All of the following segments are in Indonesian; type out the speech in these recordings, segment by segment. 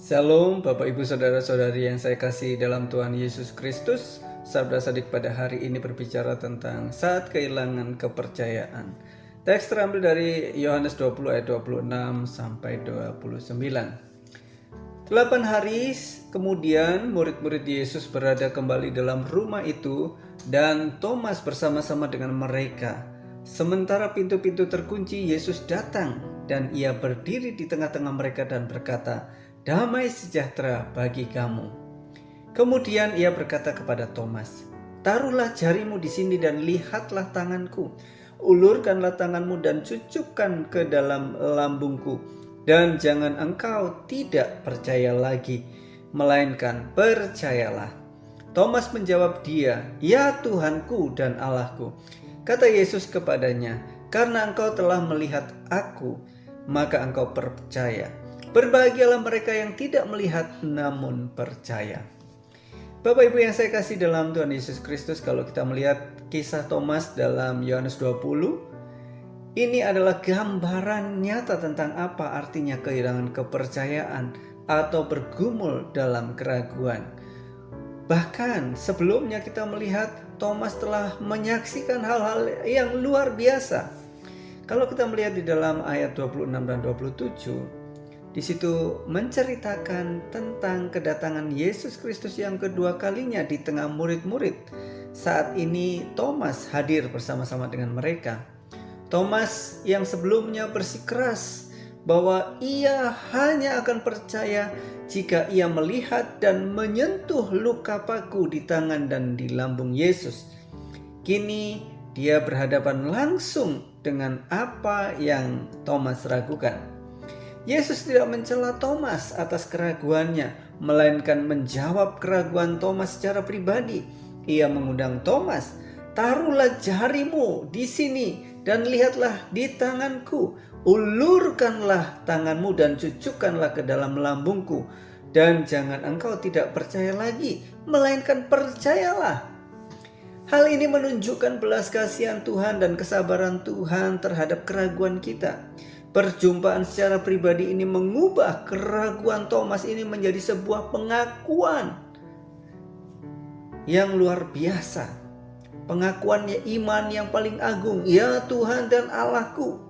Shalom Bapak Ibu Saudara-saudari yang saya kasih dalam Tuhan Yesus Kristus. Sabda Sadik pada hari ini berbicara tentang saat kehilangan kepercayaan. Teks terambil dari Yohanes 20 ayat 26 sampai 29. 8 hari kemudian murid-murid Yesus berada kembali dalam rumah itu dan Thomas bersama-sama dengan mereka. Sementara pintu-pintu terkunci, Yesus datang dan ia berdiri di tengah-tengah mereka dan berkata, "Damai sejahtera bagi kamu." Kemudian ia berkata kepada Thomas, "Taruhlah jarimu di sini dan lihatlah tanganku. Ulurkanlah tanganmu dan cucukkan ke dalam lambungku. Dan jangan engkau tidak percaya lagi, melainkan percayalah." Thomas menjawab dia, "Ya Tuhanku dan Allahku." Kata Yesus kepadanya, "Karena engkau telah melihat aku, maka engkau percaya. Berbahagialah mereka yang tidak melihat namun percaya." Bapak Ibu yang saya kasih dalam Tuhan Yesus Kristus, kalau kita melihat kisah Thomas dalam Yohanes 20, ini adalah gambaran nyata tentang apa artinya kehilangan kepercayaan atau bergumul dalam keraguan. Bahkan sebelumnya kita melihat Thomas telah menyaksikan hal-hal yang luar biasa. Kalau kita melihat di dalam ayat 26 dan 27, di situ menceritakan tentang kedatangan Yesus Kristus yang kedua kalinya di tengah murid-murid. Saat ini Thomas hadir bersama-sama dengan mereka. Thomas yang sebelumnya bersikeras bahwa ia hanya akan percaya jika ia melihat dan menyentuh luka paku di tangan dan di lambung Yesus. Kini dia berhadapan langsung dengan apa yang Thomas ragukan. Yesus tidak mencela Thomas atas keraguannya, melainkan menjawab keraguan Thomas secara pribadi. Ia mengundang Thomas, "Taruhlah jarimu di sini dan lihatlah di tanganku. Ulurkanlah tanganmu dan cucukkanlah ke dalam lambungku. Dan jangan engkau tidak percaya lagi, melainkan percayalah." Hal ini menunjukkan belas kasihan Tuhan dan kesabaran Tuhan terhadap keraguan kita. Perjumpaan secara pribadi ini mengubah keraguan Thomas ini menjadi sebuah pengakuan yang luar biasa. Pengakuannya iman yang paling agung, "Ya Tuhan dan Allahku."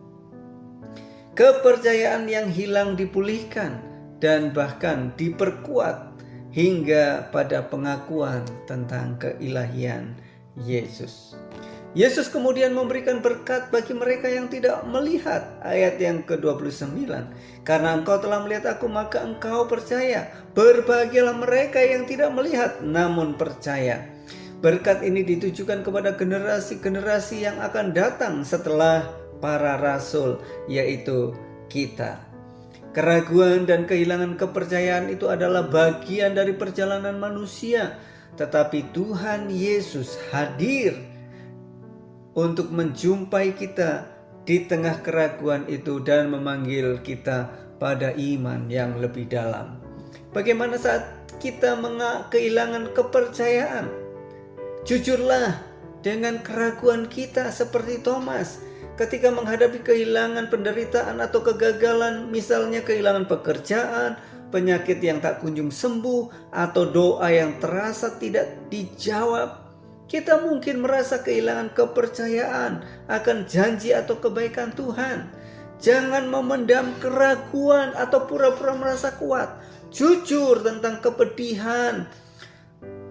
Kepercayaan yang hilang dipulihkan dan bahkan diperkuat hingga pada pengakuan tentang keilahian Yesus. Yesus kemudian memberikan berkat bagi mereka yang tidak melihat. Ayat yang ke-29. "Karena engkau telah melihat aku, maka engkau percaya. Berbahagialah mereka yang tidak melihat namun percaya." Berkat ini ditujukan kepada generasi-generasi yang akan datang setelah para rasul, yaitu kita. Keraguan dan kehilangan kepercayaan itu adalah bagian dari perjalanan manusia. Tetapi Tuhan Yesus hadir untuk menjumpai kita di tengah keraguan itu dan memanggil kita pada iman yang lebih dalam. Bagaimana saat kita kehilangan kepercayaan? Jujurlah dengan keraguan kita seperti Thomas ketika menghadapi kehilangan, penderitaan atau kegagalan, misalnya kehilangan pekerjaan, penyakit yang tak kunjung sembuh, atau doa yang terasa tidak dijawab. Kita mungkin merasa kehilangan kepercayaan akan janji atau kebaikan Tuhan. Jangan memendam keraguan atau pura-pura merasa kuat. Jujur tentang kepedihan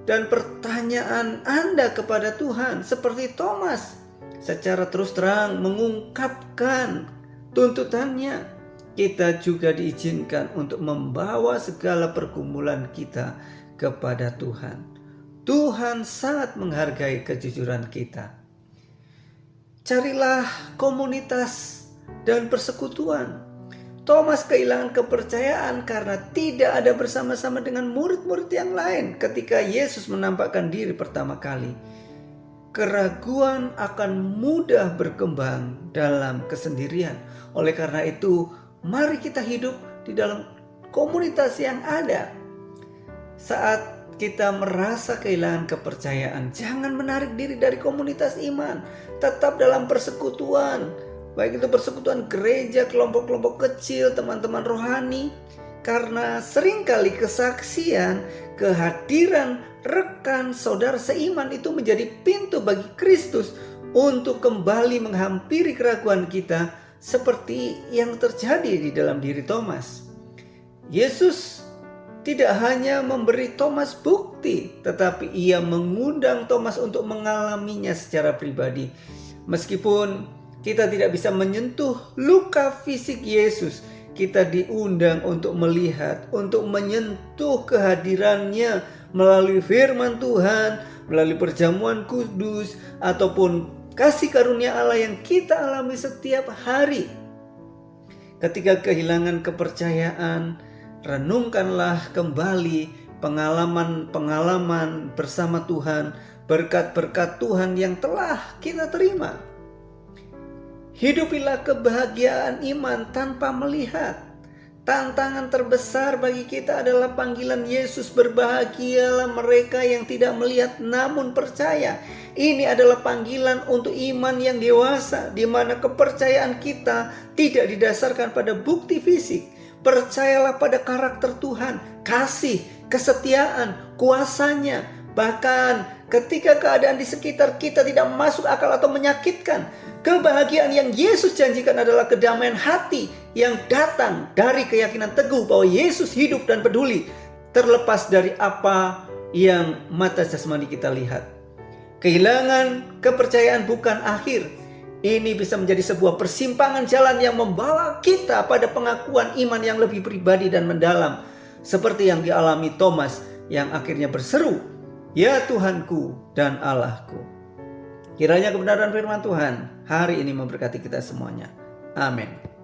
dan pertanyaan Anda kepada Tuhan seperti Thomas. Secara terus terang mengungkapkan tuntutannya. Kita juga diizinkan untuk membawa segala pergumulan kita kepada Tuhan. Tuhan sangat menghargai kejujuran kita. Carilah komunitas dan persekutuan. Thomas kehilangan kepercayaan karena tidak ada bersama-sama dengan murid-murid yang lain ketika Yesus menampakkan diri pertama kali. Keraguan akan mudah berkembang dalam kesendirian. Oleh karena itu, mari kita hidup di dalam komunitas yang ada. Saat kita merasa kehilangan kepercayaan, jangan menarik diri dari komunitas iman. Tetap dalam persekutuan. Baik itu persekutuan gereja, kelompok-kelompok kecil, teman-teman rohani, karena seringkali kesaksian, kehadiran rekan saudara seiman itu menjadi pintu bagi Kristus untuk kembali menghampiri keraguan kita seperti yang terjadi di dalam diri Thomas. Yesus tidak hanya memberi Thomas bukti, tetapi ia mengundang Thomas untuk mengalaminya secara pribadi. Meskipun kita tidak bisa menyentuh luka fisik Yesus, kita diundang untuk melihat, untuk menyentuh kehadirannya melalui firman Tuhan, melalui perjamuan kudus, ataupun kasih karunia Allah yang kita alami setiap hari. Ketika kehilangan kepercayaan, renungkanlah kembali pengalaman-pengalaman bersama Tuhan, berkat-berkat Tuhan yang telah kita terima. Hidupilah kebahagiaan iman tanpa melihat. Tantangan terbesar bagi kita adalah panggilan Yesus, berbahagialah mereka yang tidak melihat namun percaya. Ini adalah panggilan untuk iman yang dewasa, di mana kepercayaan kita tidak didasarkan pada bukti fisik. Percayalah pada karakter Tuhan, kasih, kesetiaan, kuasanya. Bahkan ketika keadaan di sekitar kita tidak masuk akal atau menyakitkan, kebahagiaan yang Yesus janjikan adalah kedamaian hati yang datang dari keyakinan teguh bahwa Yesus hidup dan peduli, terlepas dari apa yang mata jasmani kita lihat. Kehilangan kepercayaan bukan akhir. Ini bisa menjadi sebuah persimpangan jalan yang membawa kita pada pengakuan iman yang lebih pribadi dan mendalam, seperti yang dialami Thomas yang akhirnya berseru, "Ya Tuhanku dan Allahku." Kiranya kebenaran firman Tuhan hari ini memberkati kita semuanya. Amin.